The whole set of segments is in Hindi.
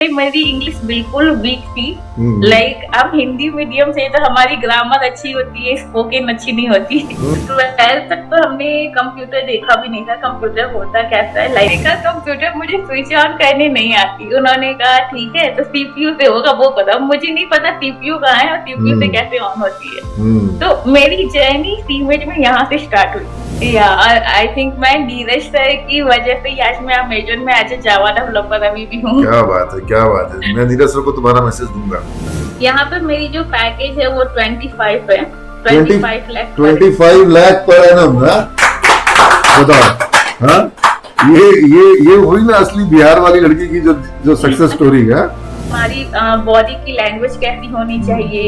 मेरी इंग्लिश बिल्कुल वीक थी। अब हिंदी मीडियम से तो हमारी ग्रामर अच्छी होती है, स्पोकन अच्छी नहीं होती। 12th तक तो हमने कंप्यूटर देखा भी नहीं था, कंप्यूटर होता कैसा है। कंप्यूटर मुझे स्विच ऑन करने नहीं आती। उन्होंने कहा ठीक है तो सीपीयू से होगा, वो पता, मुझे नहीं पता सीपीयू कहाँ है और सीपीयू से कैसे ऑन होती है। तो मेरी जर्नी सीमेज में यहाँ से स्टार्ट हुई। आई थिंक मैं नीरज सर की वजह से आज मैं अमेज़न में एज ए जावा डेवलपर अभी भी हूँ। क्या बात है, क्या बात है। मैं नीरज सर को तुम्हारा मैसेज दूंगा। यहाँ पे मेरी जो पैकेज है वो 25 है, 25 लाख 25 लाख पर एनम ना, बताओ। हाँ, ये हुई ना असली बिहार वाली लड़की की जो सक्सेस स्टोरी है। हमारी बॉडी की लैंग्वेज कैसी होनी चाहिए,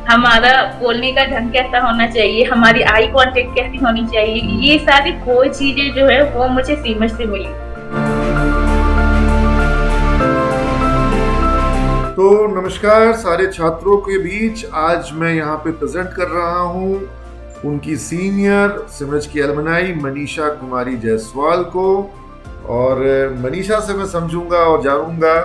हमारा बोलने का ढंग कैसा होना चाहिए, हमारी आई कांटेक्ट कैसी होनी चाहिए, ये सारी कोई चीजें जो है वो मुझे सीमेज से मिली। तो नमस्कार सारे छात्रों के बीच, आज मैं यहाँ पे प्रेजेंट कर रहा हूँ उनकी सीनियर सिमेज की एलमनाई मनीषा कुमारी जायसवाल को। और मनीषा से मैं समझूंगा और जानूंगा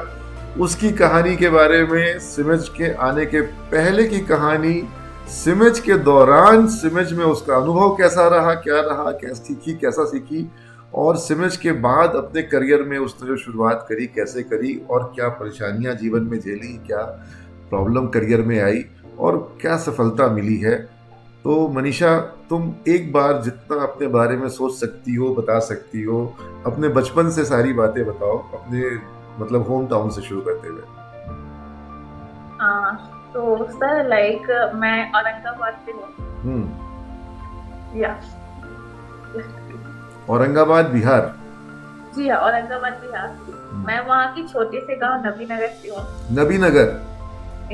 उसकी कहानी के बारे में, सिमेज के आने के पहले की कहानी, सिमेज के दौरान सिमेज में उसका अनुभव कैसा रहा, कैसा सीखी, और सिमेज के बाद अपने करियर में उसने जो शुरुआत करी कैसे करी, और क्या परेशानियां जीवन में झेली, क्या प्रॉब्लम करियर में आई और क्या सफलता मिली है। तो मनीषा, तुम एक बार जितना अपने बारे में सोच सकती हो बता सकती हो, अपने बचपन से सारी बातें बताओ, अपने मतलब होम टाउन से शुरू करते हुए। तो सर मैं औरंगाबाद से हूँ। औरंगाबाद बिहार? जी हाँ, औरंगाबाद बिहार। मैं वहाँ की छोटे से गांव नबीनगर से हूँ। नबीनगर?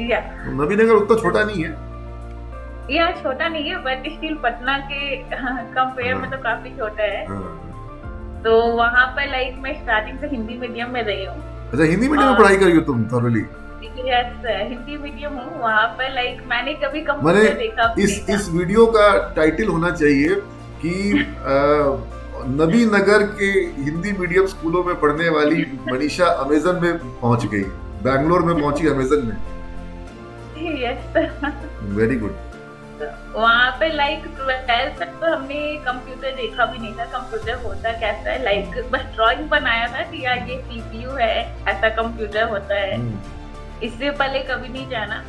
या नबीनगर उतना छोटा नहीं है? या छोटा नहीं है, बट स्टिल पटना के कंपेयर में तो काफी छोटा है। तो वहाँ पर मैं स्टार्टिंग से हिंदी मीडियम में रही हूँ। अच्छा, हिंदी मीडियम में पढ़ाई करी हो तुम थोरली? यस, हिंदी मीडियम हूँ। वहाँ पर मैंने कभी कंप्यूटर देखा इस वीडियो का टाइटल होना चाहिए कि नबीनगर के हिंदी मीडियम स्कूलों में पढ़ने वाली मनीषा अमेज़न में पहुंच गई, बैंगलोर में पहुंची अमेज़न में। Yes, very good. वहाँ पे 12th तक तो हमने कंप्यूटर देखा भी नहीं था, कंप्यूटर होता कैसा है। बस ड्राइंग बनाया था कि यार ये सीपीयू है, ऐसा कंप्यूटर होता है। इससे पहले कभी नहीं जाना।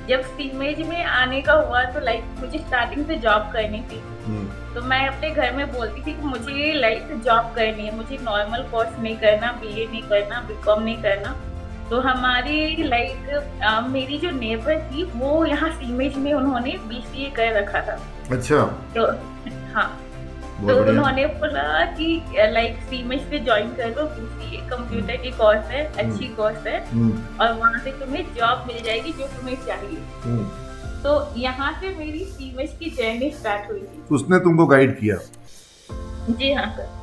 जब सीमेज में आने का हुआ तो मुझे स्टार्टिंग से जॉब करनी थी। तो मैं अपने घर में बोलती थी कि मुझे जॉब करनी है, मुझे नॉर्मल कोर्स नहीं करना, बीए नहीं करना, बीकॉम नहीं करना। तो हमारी मेरी जो नेबर थी वो यहाँ सीमेज में उन्होंने बीसीए कर रखा था। अच्छा। तो हाँ, तो उन्होंने बोला कि सीमेज से ज्वाइन कर लो, बीसीए कंप्यूटर की कोर्स है, अच्छी कोर्स है, और वहाँ से तुम्हें जॉब मिल जाएगी जो तुम्हें चाहिए। तो यहाँ से मेरी सीमेज की जर्नी स्टार्ट हुई थी। उसने तुमको गाइड किया? जी हाँ सर।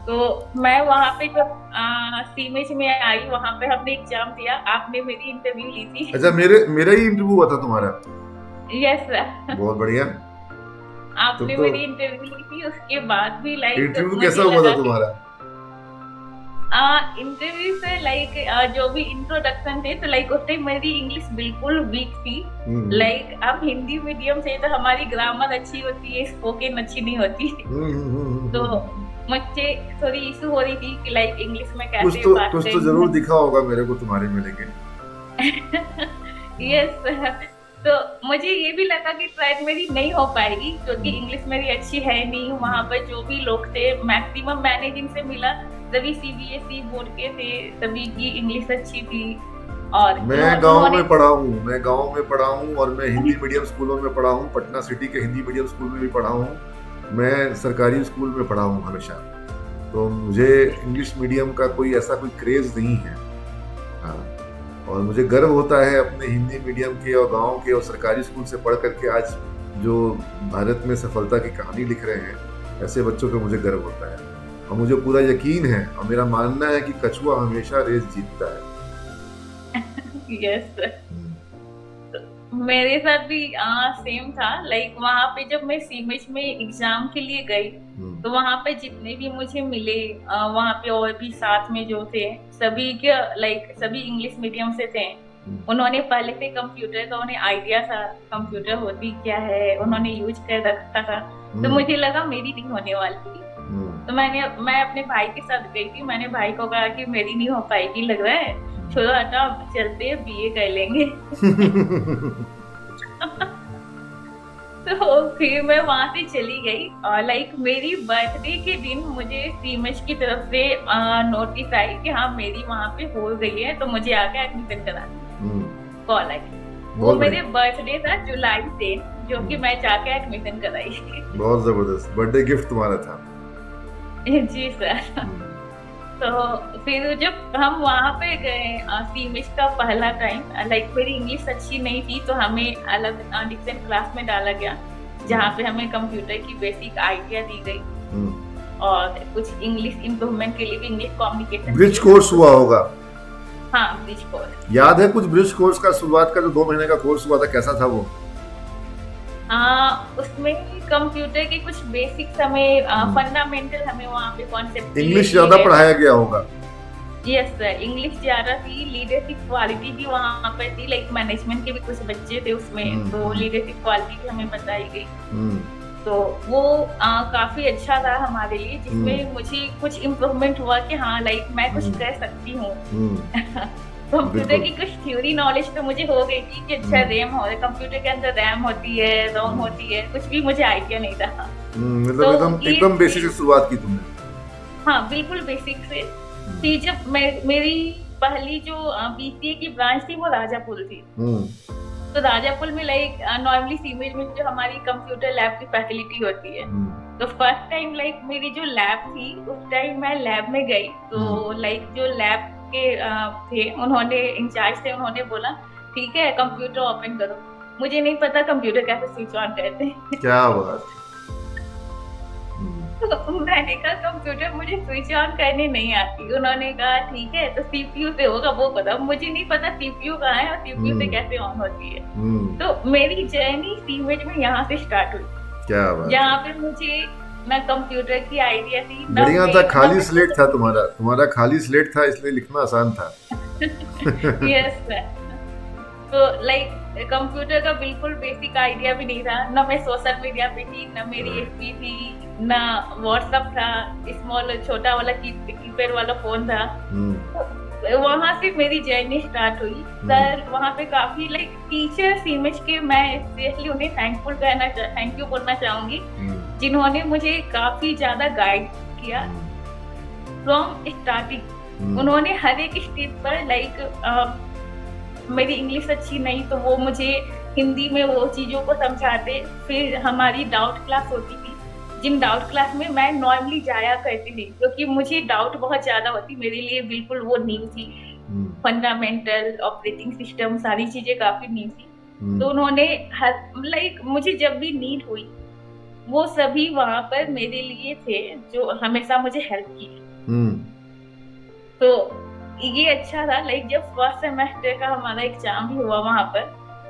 तो मैं वहाँ पे जब सीमेज में आई, वहाँ पे हमने एग्जाम दिया, आपने मेरी इंटरव्यू ली थी। अच्छा, मेरा ही इंटरव्यू हुआ था तुम्हारा? Yes sir. बहुत बढ़िया। आपने मेरी इंटरव्यू ली थी, उसके बाद भी इंटरव्यू कैसा हुआ था तुम्हारा? इंटरव्यू से जो भी इंट्रोडक्शन थे तो उससे मेरी इंग्लिश बिल्कुल वीक थी। अब हिंदी मीडियम से तो हमारी ग्रामर अच्छी होती है, स्पोकन अच्छी नहीं होती। तो मुझे थोड़ी इशू हो रही थी कि इंग्लिश में कैसे बात कुछ तो जरूर दिखा होगा मेरे को तुम्हारे में, लेकिन यस। तो मुझे ये भी लगा कि ट्राई मेरी नहीं हो पाएगी क्योंकि इंग्लिश मेरी अच्छी है नहीं। वहाँ पर जो भी लोग थे मैक्सिमम मैंने जिनसे मिला सभी सीबीएसई बोर्ड के थे, सभी की इंग्लिश अच्छी थी। और मैं गांव में पढ़ा हूँ और मैं हिंदी मीडियम स्कूलों में पढ़ा हूँ, पटना सिटी के हिंदी मीडियम स्कूल में भी पढ़ा हूँ, मैं सरकारी स्कूल में पढ़ा हूँ हमेशा। तो मुझे इंग्लिश मीडियम का कोई क्रेज नहीं है। हाँ, और मुझे गर्व होता है अपने हिंदी मीडियम के और गांव के और सरकारी स्कूल से पढ़ करके आज जो भारत में सफलता की कहानी लिख रहे हैं, ऐसे बच्चों पे मुझे गर्व होता है। और मुझे पूरा यकीन है और मेरा मानना है कि कछुआ हमेशा रेस जीतता है। यस, मेरे साथ भी सेम था। वहाँ पे जब मैं सीमेज में एग्जाम के लिए गई तो वहाँ पे जितने भी मुझे मिले वहाँ पे और भी साथ में जो थे सभी के लाइक सभी इंग्लिश मीडियम से थे। उन्होंने पहले से कंप्यूटर का उन्हें आइडिया था, कंप्यूटर होती क्या है, उन्होंने यूज कर रखा था। तो मुझे लगा मेरी नहीं होने वाली। तो मैं अपने भाई के साथ गई थी। मैंने भाई को कहा कि मेरी नहीं हो पाएगी, लग रहा है, छोड़ो हटा, चलते बीए कर लेंगे। तो फिर मैं वहां से चली गई और लाइक मेरी बर्थडे के दिन मुझे सीमेज की तरफ से नोटिस आई कि हाँ मेरी वहां पे हो गई है, तो मुझे आके एडमिशन करा कॉल आई। वो मेरे बर्थडे था जुलाई से, जो कि मैं जाके एडमिशन कराई। बहुत जबरदस्त बर्थडे गिफ्ट तुम्हारा था। जी सर। तो फिर जब हम वहाँ पे गए सीमेज का पहला टाइम, लाइक मेरी इंग्लिश अच्छी नहीं थी तो हमें अलग डिफरेंट क्लास में डाला गया, जहाँ पे हमें कंप्यूटर की बेसिक आइडिया दी गई और कुछ इंग्लिश इम्प्रूवमेंट के लिए भी इंग्लिश कम्युनिकेशन ब्रिज कोर्स हुआ होगा। हाँ, ब्रिज कोर्स याद है कुछ? ब्रिज कोर्स का शुरुआत का जो 2 महीने का कोर्स हुआ था, कैसा था वो? उसमें कंप्यूटर के कुछ बेसिक्स हमें फंडामेंटल हमें वहाँ पे कॉन्सेप्ट इंग्लिश ज्यादा पढ़ाया गया होगा। यस सर, इंग्लिश ज्यादा थी, लीडरशिप क्वालिटी भी वहाँ पर थी, लाइक मैनेजमेंट के भी कुछ बच्चे थे उसमें, तो लीडरशिप क्वालिटी भी हमें बताई गई। तो वो काफी अच्छा था हमारे लिए, जिसमें मुझे कुछ इम्प्रूवमेंट हुआ कि हाँ लाइक मैं कुछ कर सकती हूँ। कंप्यूटर की कुछ थ्योरी नॉलेज तो मुझे हो गई थी कि अच्छा रैम हो, कंप्यूटर के अंदर रैम होती है, रोम होती है, कुछ भी मुझे आइडिया नहीं था। मतलब एकदम बेसिक से शुरुआत की तुमने? हाँ, बिल्कुल बेसिक से। फिर जब मेरी पहली जो बीसीए की ब्रांच थी वो राजापुर थी। तो राजापुर में लाइक नॉर्मली सीमेज में जो हमारी कंप्यूटर लैब की फैसिलिटी होती है, तो फर्स्ट टाइम लाइक मेरी जो लैब थी उस टाइम मैं लैब में गई, तो लाइक जो लैब के थे उन्होंने इंचार्ज थे, उन्होंने बोला ठीक है कंप्यूटर ओपन करो। मुझे नहीं पता कंप्यूटर कैसे स्विच ऑन करते हैं। क्या बात। तो मैंने कहा कंप्यूटर मुझे स्विच ऑन करने नहीं आती। उन्होंने कहा ठीक है तो सीपीयू से होगा, वो पता, मुझे नहीं पता सीपीयू कहाँ है और सीपीयू से कैसे ऑन होती है। तो मेरी जर्नी सीमेज में यहाँ से स्टार्ट हुई। क्या बात। जहाँ पे मुझे मैं कंप्यूटर की आइडिया थी, बढ़िया था, खाली स्लेट था तुम्हारा खाली स्लेट था, इसलिए लिखना आसान था। Yes sir. तो लाइक कंप्यूटर का बिल्कुल बेसिक आइडिया भी नहीं था, ना मैं सोशल मीडिया पे थी, ना मेरी एफबी थी, ना व्हाट्सएप था, स्मॉल छोटा वाला कीपैड वाला फोन था। वहाँ से मेरी जर्नी स्टार्ट हुई। सर वहाँ पे काफी लाइक टीचर्स इमेज के मैं स्पेशली उन्हें थैंक यू बोलना चाहूंगी, जिन्होंने मुझे काफी ज्यादा गाइड किया फ्रॉम स्टार्टिंग। उन्होंने हर एक स्टेप पर लाइक मेरी इंग्लिश अच्छी नहीं तो वो मुझे हिंदी में वो चीजों को समझाते। फिर हमारी डाउट क्लास होती थी, जिन डाउट क्लास में मैं नॉर्मली जाया करती थी, क्योंकि मुझे डाउट बहुत ज्यादा होती, मेरे लिए बिल्कुल वो न्यू थी। फंडामेंटल ऑपरेटिंग सिस्टम सारी चीजें काफी न्यू थी। तो उन्होंने लाइक मुझे जब भी नीड हुई वो सभी वहां पर मेरे लिए थे, जो हमेशा मुझे हेल्प की। तो ये अच्छा था। लाइक जब फर्स्ट सेमेस्टर का हमारा एग्जाम भी हुआ वहां पर,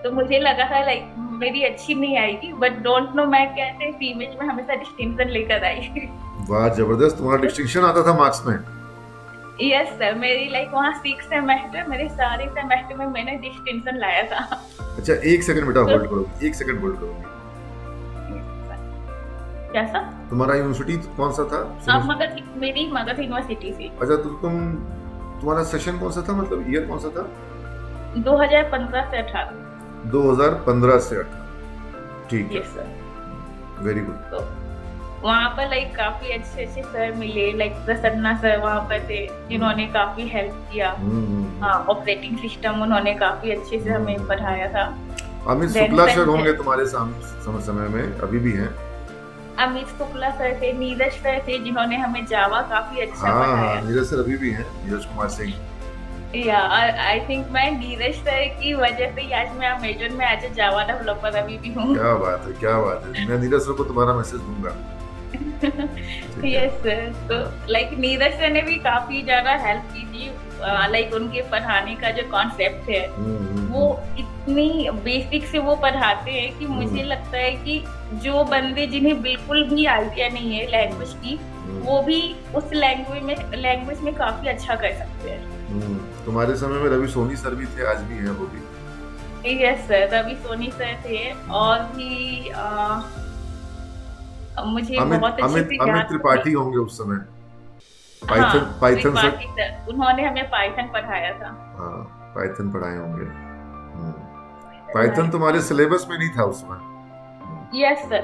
तो मुझे लगा था लाइक मेरी अच्छी नहीं आएगी, बट डोंट नो मैं कैसे सीमेज में हमेशा डिस्टिंक्शन लेकर आई। वाह जबरदस्त, तुम्हारा डिस्टिंक्शन आता था मार्क्स में? यस सर, मेरी लाइक वहाँ 6 सेमेस्टर, मेरे सारे सेमेस्टर में मैंने डिस्टिंक्शन लाया था। अच्छा एक सेकंड बेटा होल्ड करो, एक सेकंड होल्ड करो। क्या सर? तुम्हारा यूनिवर्सिटी कौन सा था? मेरी मगध यूनिवर्सिटी से। अच्छा तो तुम्हारा सेशन कौन सा था, मतलब ईयर कौन सा था? 2015 से 18। 2015 से 18, ठीक है सर, वेरी गुड। तो वहाँ पर लाइक काफी अच्छे अच्छे सर मिले, लाइक प्रसन्ना सर वहाँ पर थे, जिन्होंने काफी हेल्प किया। हाँ, ऑपरेटिंग सिस्टम उन्होंने काफी अच्छे से हमें पढ़ाया था। अमित शुक्ला सर होंगे तुम्हारे सामने समय में, अभी भी हैं? अमित शुक्ला सर थे, नीरज सर थे, जिन्होंने हमें जावा काफी अच्छा पढ़ाया। नीरज सर अभी भी हैं, नीरज कुमार सिंह। या आई थिंक मैं नीरज सर की वजह से आज मैं अमेज़न में एज ए जावा डेवलपर अभी भी हूँ। क्या बात है, क्या बात है। मैं नीरज सर को तुम्हारा मैसेज दूंगा। Yes sir. तो लाइक नीरज सर ने भी काफी ज्यादा हेल्प की थी लाइक उनके पढ़ाने का जो कॉन्सेप्ट है वो इतनी बेसिक से वो पढ़ाते हैं कि मुझे लगता है कि जो बंदे जिन्हें बिल्कुल भी आइडिया नहीं है लैंग्वेज की वो भी उस लैंग्वेज में काफी अच्छा कर सकते हैं। तुम्हारे समय में रवि सोनी सर भी थे, आज भी हैं वो भी? Yes sir, Ravi Soni sir थे और भी मुझे बहुत अच्छे से अमित त्रिपाठी होंगे उस समय। पाइथन सर, उन्होंने हमें पाइथन पढ़ाया था। हाँ, पाइथन पढ़ाए होंगे। पाइथन तुम्हारे सिलेबस में नहीं था उसमें? यस सर,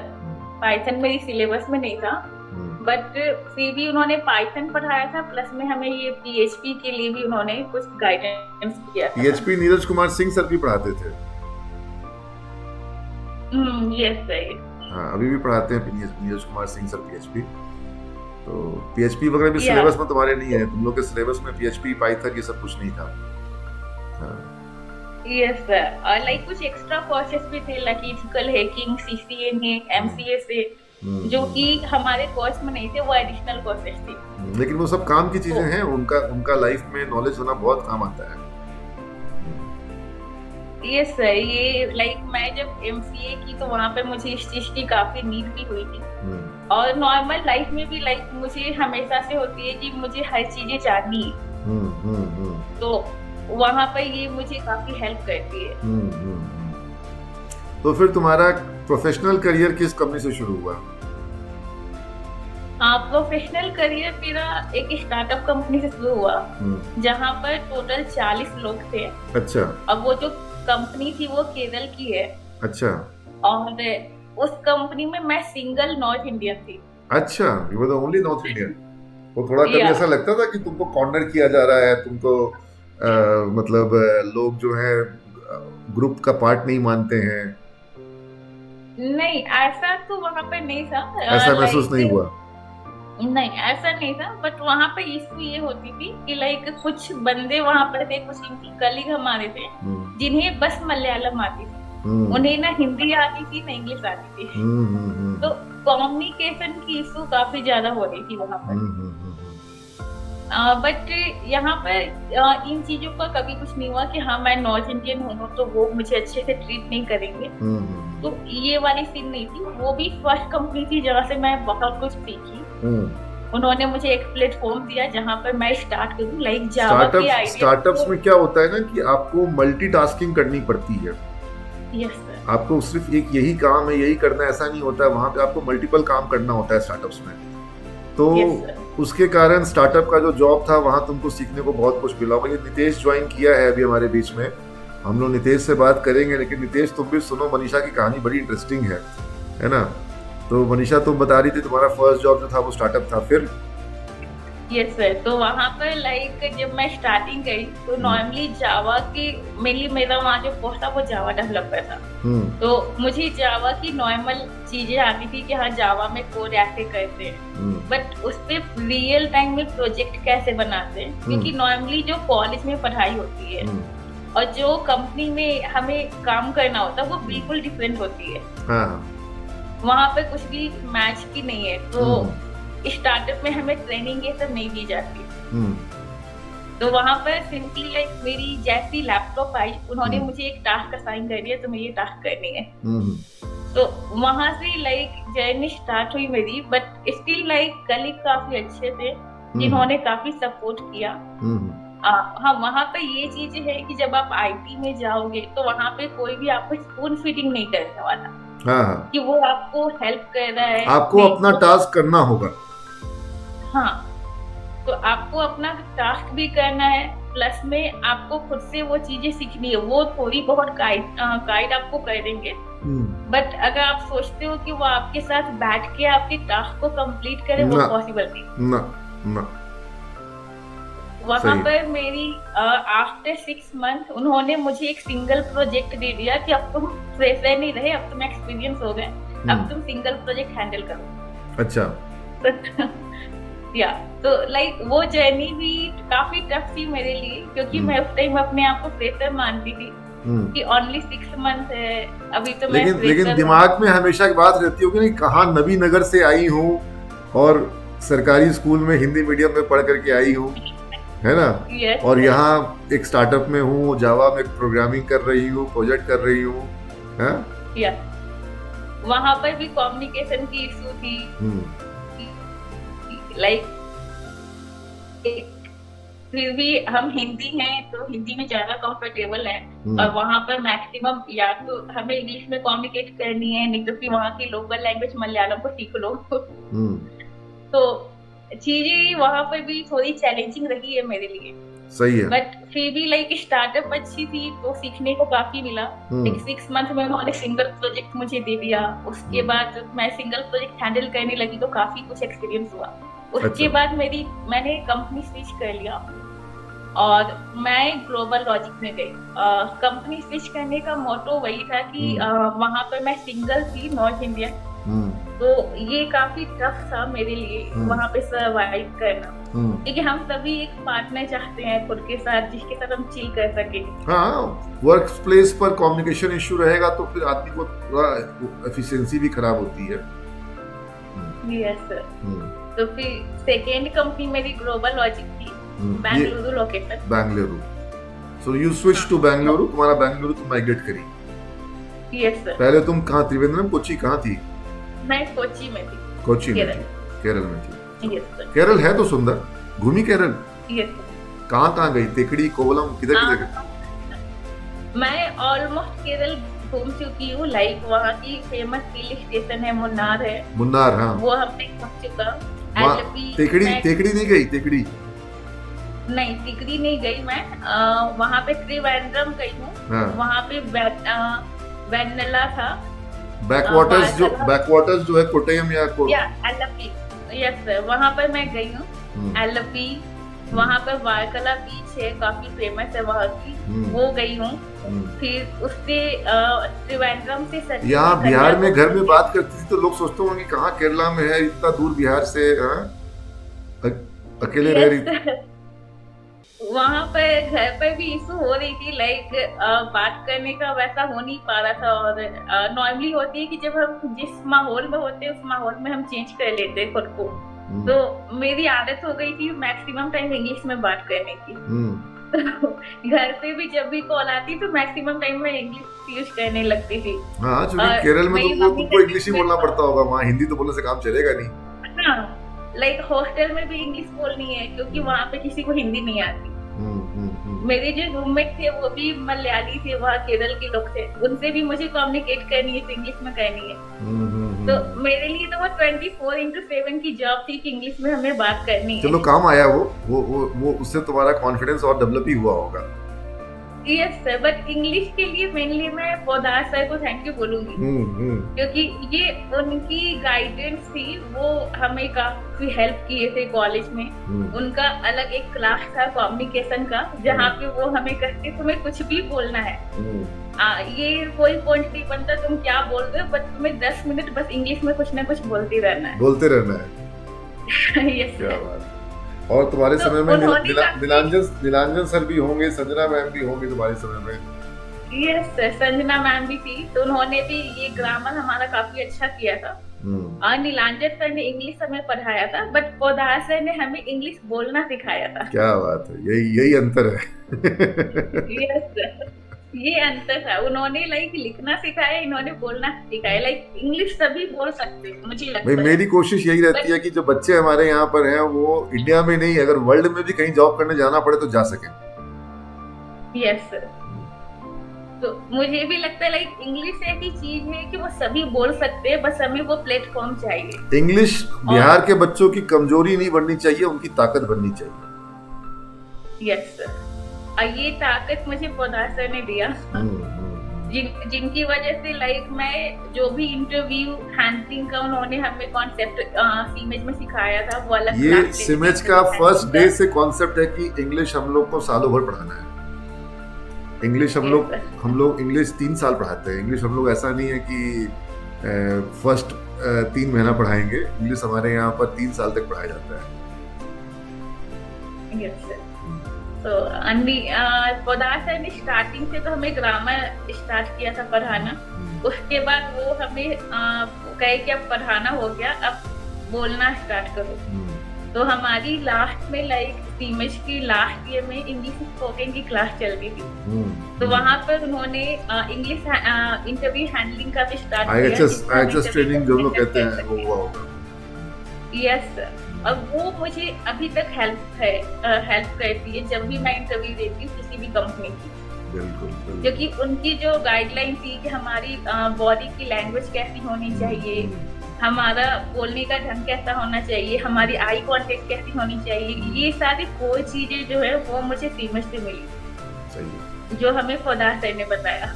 पाइथन मेरी सिलेबस में नहीं था, बट फिर भी उन्होंने पाइथन पढ़ाया था, प्लस में हमें ये पीएचपी के लिए भी उन्होंने कुछ गाइडेंस किया था। पीएचपी नीरज कुमार सिंह सर भी पढ़ाते थे। Yes sir. हाँ, अभी भी पढ़ाते हैं नीरज कुमार सिंह सर पीएचपी। तो पीएचपी वगैरह भी सिलेबस में तुम्हारे नहीं है? तुम लोग के सिलेबस में पीएचपी पाइथन ये सब कुछ नहीं था? यस सर, और लाइक कुछ एक्स्ट्रा कोर्सेज भी थे, like ethical hacking, CCNA, MCA से, जो कि हमारे कोर्स में नहीं थे, वो एडिशनल कोर्सेज थे। लेकिन वो सब काम की चीजें हैं, उनका लाइफ में नॉलेज होना बहुत काम आता है। यस सर, ये लाइक मैं जब एमसीए की तो वहाँ पे मुझे इस चीज की काफी नीड भी हुई थी, और नॉर्मल लाइफ में भी लाइक मुझे हमेशा से होती है कि मुझे हर चीजें जाननी है, तो वहाँ पर ये मुझे काफी हेल्प करती है। तो फिर तुम्हारा प्रोफेशनल करियर किस कंपनी से शुरू हुआ? प्रोफेशनल करियर मेरा एक स्टार्टअप कंपनी से शुरू हुआ, जहाँ पर टोटल 40 लोग थे। अच्छा। अब वो जो कंपनी थी वो केरल की है। अच्छा। और उस कंपनी में मैं सिंगल नॉर्थ इंडियन थी। अच्छा, you were the only north Indian. वो थोड़ा कभी ऐसा लगता था कि तुमको कॉर्नर किया जा रहा है, तुमको मतलब लोग जो है ग्रुप का पार्ट नहीं मानते हैं? नहीं, ऐसा तो वहाँ पे नहीं था। ऐसा महसूस नहीं हुआ? नहीं, ऐसा नहीं था, बट वहाँ पे इशू ये होती थी कि लाइक कुछ बंदे वहाँ पर थे, कुछ कलीग हमारे थे जिन्हें बस मलयालम आती थी, उन्हें ना हिंदी आती थी ना इंग्लिश आती थी, तो कम्युनिकेशन की इशू काफी ज्यादा हो रही थी वहाँ पर। बट यहाँ पर इन चीजों का कभी कुछ नहीं हुआ कि हाँ मैं नॉर्थ इंडियन हूँ तो वो मुझे अच्छे से ट्रीट नहीं करेंगे, तो ये वाली सीन नहीं थी। वो भी फर्स्ट कंपनी थी जहाँ से मैं बहुत कुछ सीखी। उन्होंने मुझे एक प्लेटफॉर्म दिया जहाँ पर मैं स्टार्ट करूँ, लाइक जावा के आइडिया। स्टार्टअप्स में क्या होता है ना कि आपको मल्टीटास्किंग करनी पड़ती है। Yes sir. आपको सिर्फ एक यही काम है, यही करना, ऐसा नहीं होता है। वहाँ पे आपको मल्टीपल काम करना होता है स्टार्टअप्स में। तो उसके कारण स्टार्टअप का जो जॉब था वहाँ तुमको सीखने को बहुत कुछ मिला होगा। ये नितेश ज्वाइन किया है अभी हमारे बीच में, हम लोग नितेश से बात करेंगे, लेकिन नितेश तुम भी सुनो, मनीषा की कहानी बड़ी इंटरेस्टिंग है ना? तो मनीषा तुम बता रही थी तुम्हारा फर्स्ट जॉब जो था वो स्टार्टअप था, फिर? यस सर, तो वहाँ पर लाइक जब मैं स्टार्टिंग करी तो नॉर्मली जावा की मेनली मेरा वहाँ जो पोस्ट था वो जावा डेवलपर था, तो मुझे जावा की नॉर्मल चीजें आती थी कि हाँ जावा में कोड ऐसे करते हैं, बट उस पे रियल टाइम में प्रोजेक्ट कैसे बनाते हैं, क्योंकि नॉर्मली जो कॉलेज में पढ़ाई होती है और जो कंपनी में हमें काम करना होता है वो बिल्कुल डिफरेंट होती है। वहाँ पे कुछ भी मैच की नहीं है, तो स्टार्टअप में हमें ट्रेनिंग ये सब नहीं दी जाती। तो वहाँ पर सिंपली लाइक मेरी जैसी लैपटॉप आई, उन्होंने मुझे एक टास्क असाइन कर दिया, तुम्हें ये टास्क करनी है। तो वहाँ से लाइक जर्नी स्टार्ट हुई मेरी, बट स्टिल लाइक कलीग काफी अच्छे थे जिन्होंने काफी सपोर्ट किया। हाँ, वहाँ पे ये चीज है कि जब आप आईटी में जाओगे तो वहाँ पे कोई भी आपको स्पून फीडिंग नहीं करने वाला, कि वो आपको हेल्प कर रहा है, आपको अपना टास्क करना होगा। हाँ, तो आपको अपना टास्क भी करना है, प्लस में आपको खुद से वो चीजें सीखनी है। वो थोड़ी बहुत गाइड आपको कर देंगे, बट अगर आप सोचते हो कि वो आपके साथ बैठ के आपके टास्क को कंप्लीट करे, वो पॉसिबल नहीं। वहाँ पर मेरी आफ्टर 6 मंथ उन्होंने मुझे एक सिंगल प्रोजेक्ट दे दिया कि अब तुम फ्रेशर नहीं रहे, अब तुम एक्सपीरियंस हो गए, अब तुम सिंगल प्रोजेक्ट हैंडल करो। अच्छा। या तो लाइक वो जर्नी भी काफी टफ थी मेरे लिए, क्योंकि मैं उस टाइम अपने आप को फ्रेशर मानती थी कि ओनली 6 मंथ है अभी तो मैं। लेकिन दिमाग में हमेशा एक बात रहती होगी ना, कहाँ नबी नगर से आई हूँ और सरकारी स्कूल में हिंदी मीडियम में पढ़ करके आई हूँ, है ना। Yes, और sir. यहाँ एक स्टार्टअप में हूँ, जावा में प्रोग्रामिंग कर रही हूँ, प्रोजेक्ट कर रही हूँ, है। Yeah. वहाँ पर भी कम्युनिकेशन की इशू थी, लाइक फिर भी हम हिंदी हैं तो हिंदी में ज्यादा कंफर्टेबल है, और वहाँ पर मैक्सिमम या तो हमें इंग्लिश में कम्युनिकेट करनी है, नहीं तो फिर वहाँ की लोकल लैंग्वेज मलयालम को सीख लो। तो चीजें वहाँ पर भी थोड़ी चैलेंजिंग रही है मेरे लिए। सही है। बट फिर भी लाइक स्टार्टअप अच्छी थी तो सीखने को काफी मिला। एक 6 मंथ में उन्होंने सिंगल प्रोजेक्ट मुझे दे दिया। उसके बाद जब मैं सिंगल प्रोजेक्ट हैंडल करने लगी तो काफी कुछ एक्सपीरियंस हुआ। उसके बाद मैंने कंपनी स्विच कर लिया और मैं ग्लोबल लॉजिक में गई। कंपनी स्विच करने का मोटो वही था कि वहां पर मैं सिंगल थी, नॉर्थ इंडियन, तो ये काफी टफ था मेरे लिए वहां पे सर्वाइव करना, क्योंकि हम सभी एक पार्टनर चाहते हैं खुद के साथ जिसके साथ हम चिल कर सके। हाँ, वर्क प्लेस पर कम्युनिकेशन इशू रहेगा तो फिर आदमी को थोड़ा एफिशिएंसी भी खराब होती है। Yes sir. तो फिर सेकेंड कंपनी मेरी ग्लोबल लॉजिक थी, Bengaluru location. Bengaluru. So you switch to Bengaluru, तुम्हारा बेंगलुरु तुम माइग्रेट करी। Yes sir. पहले तुम कहाँ, त्रिवेंद्रम, कोची कहाँ थी? मैं कोची में थी। कोची में थी, केरल में थी। Yes sir. केरल है तो सुंदर, घूमी केरल? Yes sir. कहाँ गई? तेकड़ी, कोवलम, किधर गई? मैं ऑलमोस्ट केरल घूम चुकी हूँ। लाइक वहाँ की फेमस हिल स्टेशन है मुन्नार है। मुन्नार, हाँ, वो हमने घूम चुका। तेकड़ी नहीं गई? तेकड़ी नहीं, टिकरी नहीं गई मैं। वहाँ पे त्रिवेंद्रम गई हूँ। वहाँ पे वेन्नला था। बैकवाटर्स जो है कोट्टयम या एलपी। यस सर, वहाँ पर मैं गई हूँ। एलपी, वहाँ पर वारकला बीच है, काफी फेमस है वहाँ की, वो गई हूँ। फिर उससे त्रिवेंद्रम से यहाँ बिहार में घर में बात करती थी तो लोग सोचते होंगे कहाँ केरला में है, इतना दूर बिहार से, अकेले रह रही थी। वहाँ पर घर पर भी इशू हो रही थी, लाइक बात करने का वैसा हो नहीं पा रहा था। और नॉर्मली होती है कि जब हम जिस माहौल में होते हैं उस माहौल में हम चेंज कर लेते हैं खुद को। तो मेरी आदत हो गई थी मैक्सिमम टाइम इंग्लिश में बात करने की। तो घर पे भी जब भी कॉल आती तो मैक्सिमम टाइम में इंग्लिश यूज करने लगती थी। हाँ, क्योंकि केरल में तुमको इंग्लिश ही बोलना पड़ता होगा, वहाँ हिंदी तो बोलने से काम चलेगा नहीं। हाँ, लाइक हॉस्टल में भी इंग्लिश बोलनी है क्योंकि वहाँ पे किसी को हिंदी नहीं आती। मेरे जो रूममेट थे वो भी मलयाली थे, वहाँ केरल के लोग थे, उनसे भी मुझे कम्युनिकेट करनी है तो इंग्लिश में करनी है। तो मेरे लिए तो वो 24/7 की जॉब थी कि इंग्लिश में हमें बात करनी है। चलो काम आया वो उससे तुम्हारा कॉन्फिडेंस और डेवलप ही हुआ होगा। यस सर, बट इंग्लिश के लिए मेनली मैं पोदार सर को थैंक यू बोलूंगी, क्योंकि ये उनकी गाइडेंस थी, वो हमें काफी हेल्प किए थे कॉलेज में। उनका अलग एक क्लास था कम्युनिकेशन का, जहाँ पे वो हमें कहते तुम्हें कुछ भी बोलना है, ये कोई पॉइंट नहीं बनता तुम क्या बोल रहे हो, बट तुम्हें 10 मिनट बस इंग्लिश में कुछ ना कुछ बोलते रहना है। Yes sir. और तुम्हारे समय में नीलांजन सर भी होंगे, संजना मैम भी होंगी तुम्हारे समय में। यस सर, संजना मैम भी थी, तो उन्होंने भी ये ग्रामर हमारा काफी अच्छा किया था। और नीलांजन सर ने इंग्लिश हमें पढ़ाया था, बट पोदार सर ने हमें इंग्लिश बोलना सिखाया था। क्या बात है, यही अंतर है। यस सर, ये अंतर था। उन्होंने लाइक लिखना सिखाया, इन्होंने बोलना सिखाया। लाइक इंग्लिश सभी बोल सकते हैं मुझे लगता है। मेरी कोशिश यही रहती है कि जो बच्चे हमारे यहाँ पर हैं वो इंडिया में नहीं, अगर वर्ल्ड में भी कहीं जॉब करने जाना पड़े तो जा सके। यस सर, तो मुझे भी लगता है लाइक इंग्लिश ऐसी चीज है कि वो सभी बोल सकते हैं, बस हमें वो प्लेटफॉर्म चाहिए। इंग्लिश बिहार के बच्चों की कमजोरी नहीं बननी चाहिए, उनकी ताकत बननी चाहिए। यस सर, ये ताकत मुझे पोदार सर ने दिया, जिनकी वजह से लाइक मैं जो भी इंटरव्यू हैंडलिंग का उन्होंने हमें कॉन्सेप्ट सीमेज में सिखाया था वो अलग। ये सीमेज का फर्स्ट डे से कॉन्सेप्ट है कि इंग्लिश हम लोग को सालों भर पढ़ाना है। इंग्लिश हम लोग इंग्लिश 3 साल पढ़ाते हैं। इंग्लिश हम लोग ऐसा नहीं है कि फर्स्ट 3 महीना पढ़ाएंगे। इंग्लिश हमारे यहाँ पर 3 साल तक पढ़ाया जाता है। Yes sir. तो पोदार सर ने स्टार्टिंग से तो हमें ग्रामर स्टार्ट किया था पढ़ाना। उसके बाद वो हमें कहे कि अब पढ़ाना हो गया, अब बोलना स्टार्ट करो। तो हमारी लास्ट में लाइक सीमेज की लास्ट ईयर में इंग्लिश स्पोकन की क्लास चल रही थी। तो वहाँ पर उन्होंने इंग्लिश इंटरव्यू हैंडलिंग का भी स्टार्ट किया। IHS ट्रेनिंग जो लोग कहते हैं वो हुआ होगा। यस सर, और वो मुझे अभी तक हेल्प करती है जब भी मैं इंटरव्यू देती हूँ किसी भी कंपनी की। बिल्कुल। क्योंकि उनकी जो गाइडलाइन थी कि हमारी बॉडी की लैंग्वेज कैसी होनी चाहिए, हमारा बोलने का ढंग कैसा होना चाहिए, हमारी आई कांटेक्ट कैसी होनी चाहिए, ये सारी कोई चीजें जो है वो मुझे सीमेज से मिली। सही। जो हमें फौदार सर ने बताया।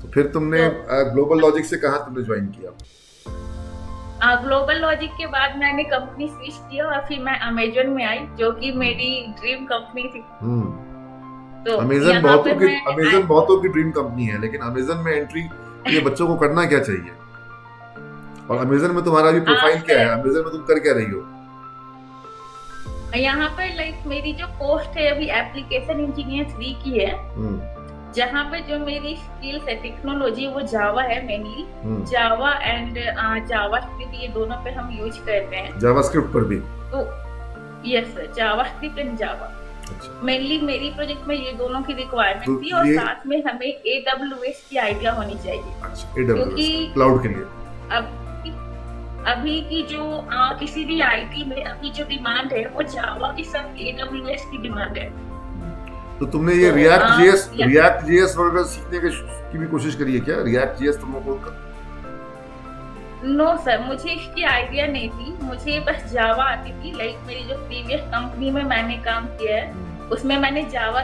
तो फिर तुमने ग्लोबल लॉजिक से कहाँ तुमने ज्वाइन किया? ग्लोबल लॉजिक के बाद मैंने कंपनी स्विच किया और फिर मैं अमेजन में आई, जो कि मेरी ड्रीम कंपनी थी। तो अमेजन बहुतों की ड्रीम कंपनी है, लेकिन अमेजन में एंट्री ये बच्चों को करना क्या चाहिए? और अमेजन में तुम्हारा भी प्रोफाइल क्या है? अमेजन में तुम कर क्या रही हो? यहाँ पर लाइक मेरी जो पोस्ट है अभी एप्लीकेशन इंजीनियर 3 की है, जहाँ पे जो मेरी स्किल्स है टेक्नोलॉजी वो जावा है मेनली। जावा एंड जावास्क्रिप्ट, ये दोनों पे हम यूज करते हैं। जावास्क्रिप्ट पर भी? तो yes sir, JavaScript and Java mainly मेरी प्रोजेक्ट में ये दोनों की रिक्वायरमेंट थी। और साथ में हमें AWS की आइडिया होनी चाहिए, क्योंकि क्लाउड के लिए अभी की जो किसी भी IT में अभी जो डिमांड है वो जावा की सब AWS की डिमांड है। तो तुमने ये रिएक्ट जेएस वगैरह सीखने की भी कोशिश करी है क्या? रिएक्ट जेएस तुम लोगों को? नो सर, मुझे इसकी आइडिया नहीं थी, मुझे बस जावा आती थी। लाइक मेरी जो प्रीवियस कंपनी में मैंने काम किया है उसमें मैंने जावा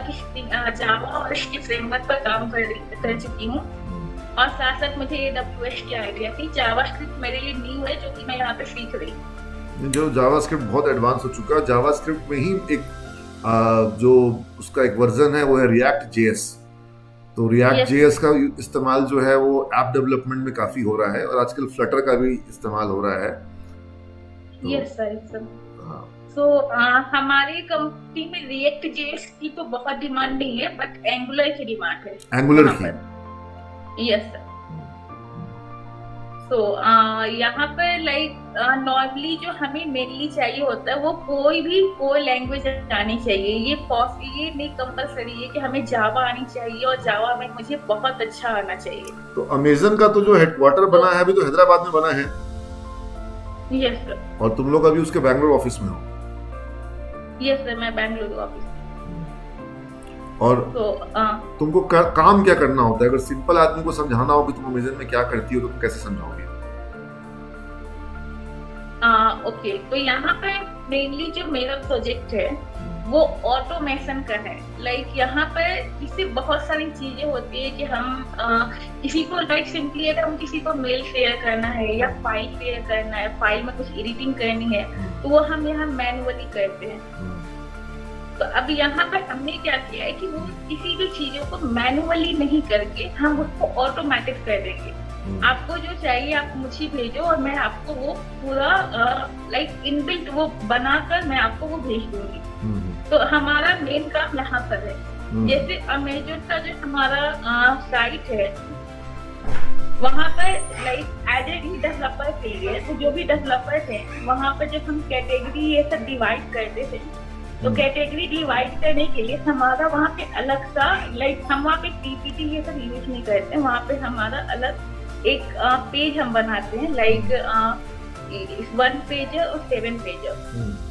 और इसके फ्रेमवर्क पर काम कर चुकी हूँ। और साथ साथ मुझे AWS की आइडिया थी। जावास्क्रिप्ट मेरे लिए न्यू है, जो कि मैं यहाँ पे सीख रही हूँ। जो जावास्क्रिप्ट बहुत एडवांस हो चुका है। जावास्क्रिप्ट में ही एक जो उसका एक वर्जन है वो है रिएक्ट जेएस। तो रिएक्ट जेएस का इस्तेमाल जो है वो ऐप डेवलपमेंट में काफी हो रहा है, और आजकल फ्लटर का भी इस्तेमाल हो रहा है। Yes sir. तो हमारी कंपनी में रिएक्ट जेएस की तो बहुत डिमांड नहीं है, बट एंगुलर की डिमांड है। एंगुलर की? Yes sir. तो यहाँ पर लाइक नॉर्मली जो हमें मेनली चाहिए होता है वो कोई लैंग्वेज आनी चाहिए। ये नहीं कंपलसरी है कि हमें जावा आनी चाहिए और जावा में मुझे बहुत अच्छा आना चाहिए। तो अमेजन का तो जो हेडक्वार्टर बना है अभी तो हैदराबाद में बना है। Yes sir. और तुम लोग अभी उसके बैंगलोर ऑफिस में हो? यस सर, मैं बैंगलोर ऑफिस। और तो तुमको काम क्या करना होता है? अगर सिंपल आदमी को समझाना हो कि तुम अमेजन में क्या करती हो तो तुम कैसे समझाओगे? ओके, तो यहाँ पे मेनली जो मेरा प्रोजेक्ट है वो ऑटोमेशन का है। लाइक यहाँ पर इससे बहुत सारी चीजें होती है कि हम किसी को लाइक सिंपली अगर हम किसी को मेल शेयर करना है या फाइल शेयर करना है, फाइल में कुछ एडिटिंग करनी है, तो वो हम यहाँ मैनुअली करते हैं। तो अब यहाँ पर हमने क्या किया है कि वो किसी भी चीजों को मैनुअली नहीं करके हम उसको ऑटोमेटिक कर देंगे। आपको जो चाहिए आप मुझे भेजो और मैं आपको वो पूरा लाइक इनबिल्ट वो बनाकर मैं आपको वो भेज दूंगी। तो हमारा मेन काम यहाँ पर है। जैसे अमेजन का जो हमारा साइट है वहाँ पर लाइक एज ए डेवलपर के लिए तो जो भी डेवलपर्स हैं वहाँ पर जब हम कैटेगरी ये सब डिवाइड करते थे, तो कैटेगरी डिवाइड करने के लिए हमारा वहाँ पे अलग सा लाइक हम वहाँ पे PPT ये सब यूज नहीं करते। वहाँ पे हमारा अलग एक पेज हम बनाते हैं, लाइक 1 पेज और 7 पेज।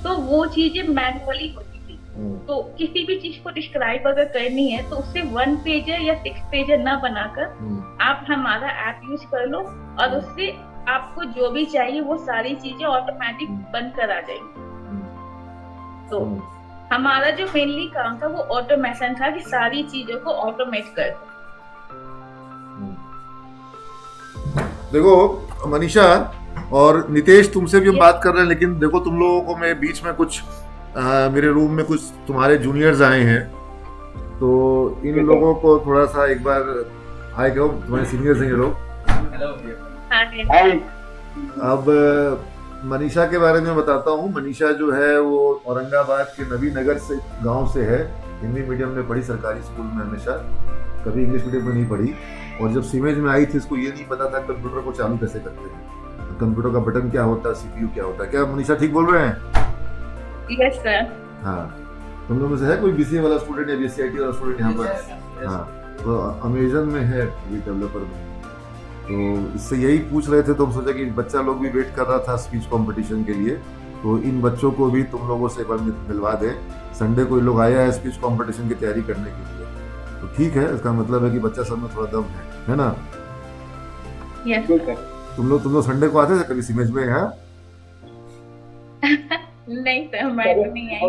तो वो चीजें मैनुअली होती थी। तो किसी भी चीज को डिस्क्राइब अगर करनी है तो उससे 1 पेज या 6 पेज ना बनाकर आप हमारा ऐप यूज कर लो और उससे आपको जो भी चाहिए वो सारी चीजें ऑटोमेटिक बनकर आ जाएंगी। तो हमारा जो मेनली काम था वो ऑटोमेशन था कि सारी चीजों को ऑटोमेट कर। देखो मनीषा और नितेश, तुमसे भी हम बात कर रहे हैं, लेकिन देखो तुम लोगों को मैं बीच में कुछ मेरे रूम में कुछ तुम्हारे जूनियर्स आए हैं, तो इन लोगों को थोड़ा सा एक बार हाय कहो। तुम्हारे सीनियर्स हैं ये लोग। अब मनीषा के बारे में बताता हूँ। मनीषा जो है वो औरंगाबाद के नबी नगर से गांव से है। हिंदी मीडियम में पढ़ी, सरकारी स्कूल में हमेशा, कभी इंग्लिश मीडियम में नहीं पढ़ी। और जब सीमेज में आई थी इसको ये नहीं पता था कंप्यूटर को चालू कैसे करते हैं। कंप्यूटर का बटन क्या होता है, सीपीयू क्या होता है। क्या मनीषा ठीक बोल रहे हैं? Yes sir. हाँ, तुम लोग में से है कोई बीसीए वाला स्टूडेंट या बीसीआईटी वाला स्टूडेंट यहाँ पर? हाँ, तो अमेजन में है डेवलपर में, तो इससे यही पूछ रहे थे, तो हम सोचा कि बच्चा लोग भी वेट कर रहा था स्पीच कंपटीशन के लिए, तो इन बच्चों को भी तुम लोगों से एक बार मिलवा दें। संडे को ये लोग आया है स्पीच कंपटीशन की तैयारी करने के लिए, तो ठीक है, इसका मतलब है कि बच्चा सब में थोड़ा दम है ना? Yes sir. तुम लोग संडे को आते थे कभी सीमेज में? हाँ नहीं सर, मैं तो नहीं आई।